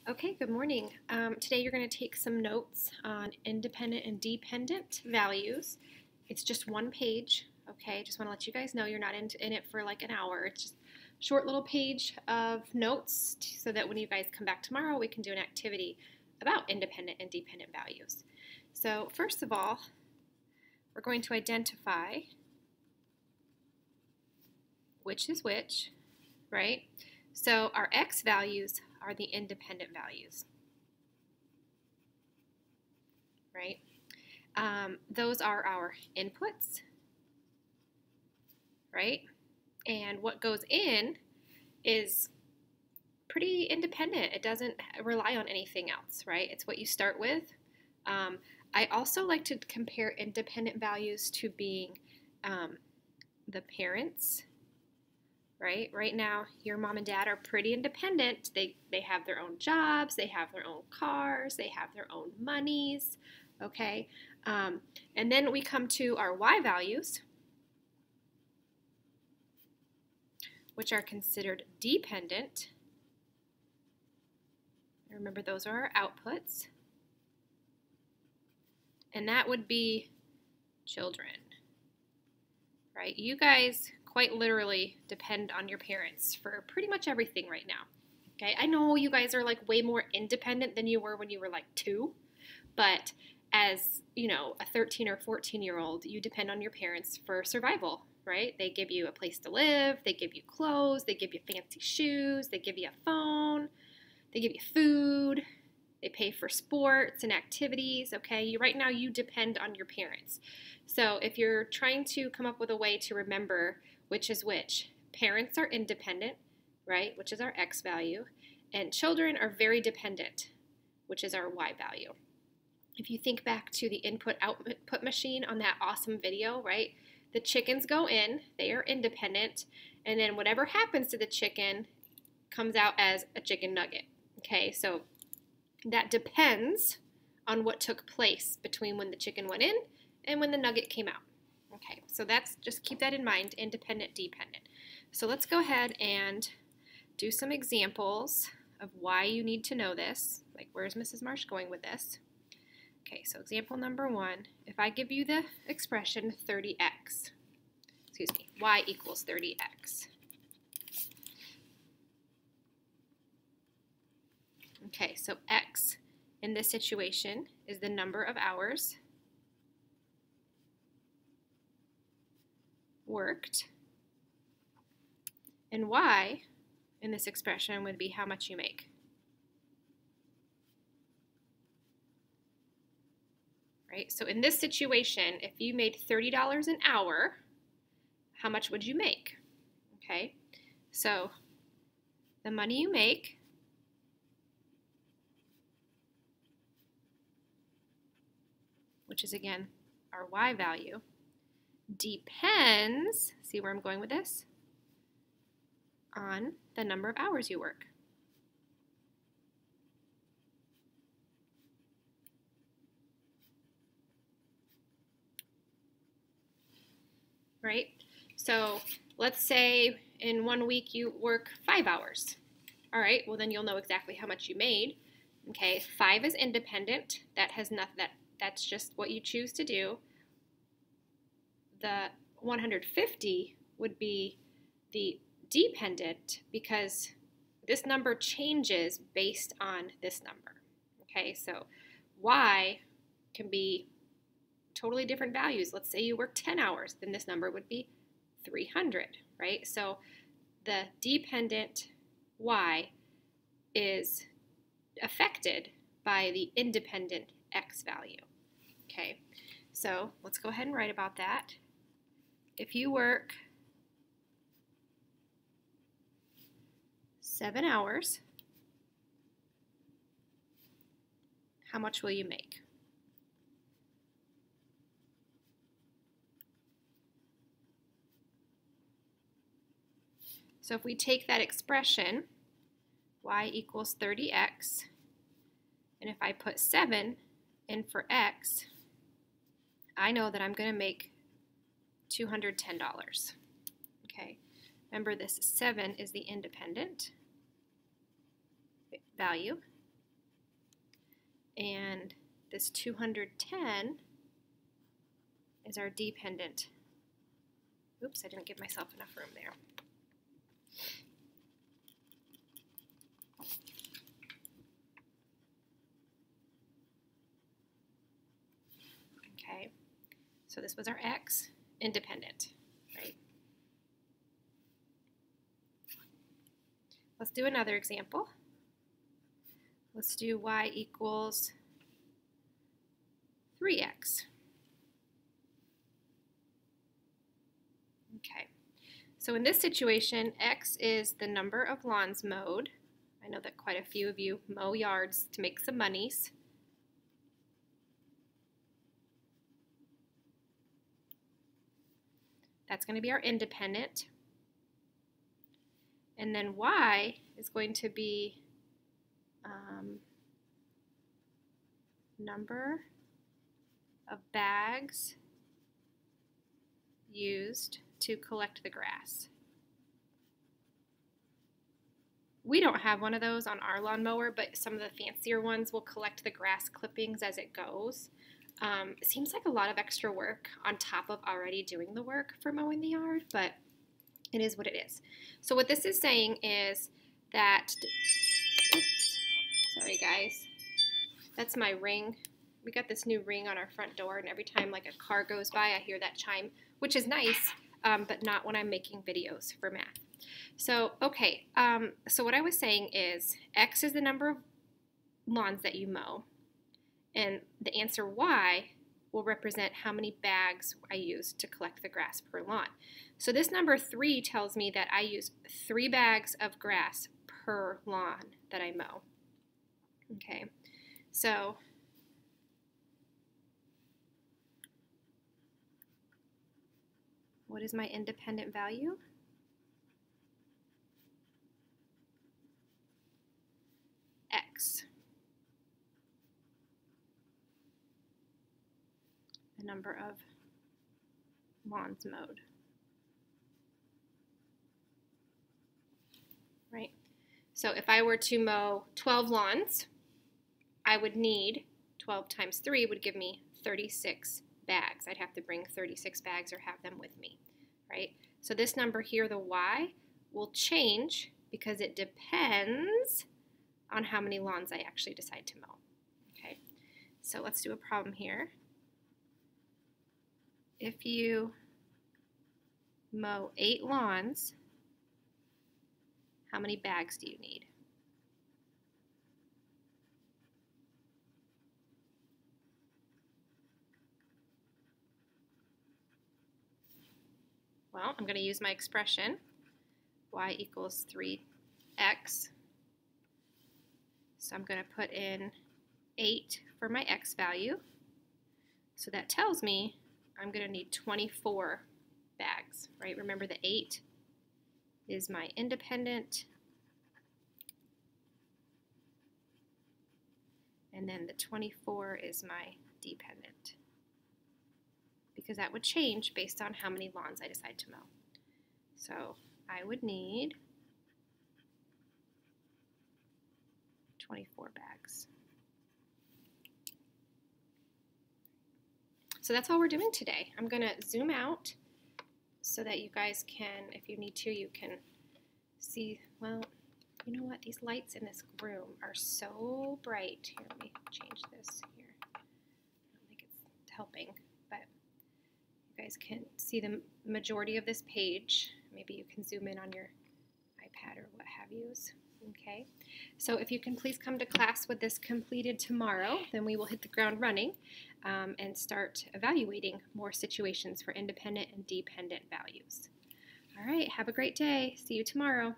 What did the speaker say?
Okay, good morning. Today you're going to take some notes on independent and dependent values. It's just one page, okay? Just want to let you guys know you're not in it for like an hour. It's just a short little page of notes so that when you guys come back tomorrow, we can do an activity about independent and dependent values. So first of all, we're going to identify which is which, right? So our x values are the independent values, right? Those are our inputs, right? And what goes in is pretty independent. It doesn't rely on anything else, right? It's what you start with. I also like to compare independent values to being the parents, right? Right now, your mom and dad are pretty independent. They have their own jobs, they have their own cars, they have their own monies, okay? And then we come to our Y values, which are considered dependent. Remember, those are our outputs. And that would be children, right? You guys quite literally depend on your parents for pretty much everything right now. Okay, I know you guys are like way more independent than you were when you were like 2, but as you know, a 13 or 14-year-old, you depend on your parents for survival, right? They give you a place to live, they give you clothes, they give you fancy shoes, they give you a phone, they give you food, they pay for sports and activities, okay? Right now you depend on your parents. So if you're trying to come up with a way to remember which is which, parents are independent, right, which is our X value, and children are very dependent, which is our Y value. If you think back to the input-output machine on that awesome video, right, the chickens go in, they are independent, and then whatever happens to the chicken comes out as a chicken nugget, okay? So that depends on what took place between when the chicken went in and when the nugget came out. Okay, so that's, just keep that in mind, independent, dependent. So let's go ahead and do some examples of why you need to know this. Like, where's Mrs. Marsh going with this? Okay, so example number 1, if I give you the expression 30x, excuse me, y equals 30x. Okay, so x in this situation is the number of hours worked, and y in this expression would be how much you make. Right? So in this situation, if you made $30 an hour, how much would you make? Okay, so the money you make which is again our Y value, depends, see where I'm going with this, on the number of hours you work. Right? So let's say in 1 week you work 5 hours. All right, well then you'll know exactly how much you made. Okay, 5 is independent. That has nothing, that's just what you choose to do. The 150 would be the dependent because this number changes based on this number. Okay, so y can be totally different values. Let's say you work 10 hours, then this number would be 300, right? So the dependent y is affected by the independent x value. Okay, so let's go ahead and write about that. If you work 7 hours, how much will you make? So if we take that expression, y equals 30x, and if I put 7 in for x, I know that I'm going to make $210. Okay, remember this 7 is the independent value, and this 210 is our dependent. Oops, I didn't give myself enough room there. Okay, so this was our x, independent, right? Let's do another example. Let's do y equals 3x. Okay, so in this situation, x is the number of lawns mowed. I know that quite a few of you mow yards to make some monies. That's going to be our independent. And then y is going to be number of bags used to collect the grass. We don't have one of those on our lawnmower, but some of the fancier ones will collect the grass clippings as it goes. It seems like a lot of extra work on top of already doing the work for mowing the yard, but it is what it is. So what this is saying is that, oops, sorry guys, that's my ring. We got this new ring on our front door, and every time like a car goes by, I hear that chime, which is nice, but not when I'm making videos for math. So, okay, so what I was saying is x is the number of lawns that you mow, and the answer y will represent how many bags I use to collect the grass per lawn. So this number 3 tells me that I use 3 bags of grass per lawn that I mow. Okay, so what is my independent value? X. The number of lawns mowed. Right? So if I were to mow 12 lawns, I would need 12 times 3 would give me 36 bags. I'd have to bring 36 bags or have them with me, right? So this number here, the y, will change because it depends on how many lawns I actually decide to mow. Okay, so let's do a problem here. If you mow 8 lawns, how many bags do you need? Well, I'm going to use my expression, y equals 3x. So I'm going to put in 8 for my x value. So that tells me I'm going to need 24 bags, right? Remember the 8 is my independent, and then the 24 is my dependent, because that would change based on how many lawns I decide to mow. So I would need 24 bags. So that's all we're doing today. I'm going to zoom out so that you guys can, if you need to, you can see. Well, you know what? These lights in this room are so bright. Here, let me change this here. I don't think it's helping, but you guys can see the majority of this page. Maybe you can zoom in on your iPad or what have yous. Okay, so if you can please come to class with this completed tomorrow, then we will hit the ground running and start evaluating more situations for independent and dependent values. All right, have a great day. See you tomorrow.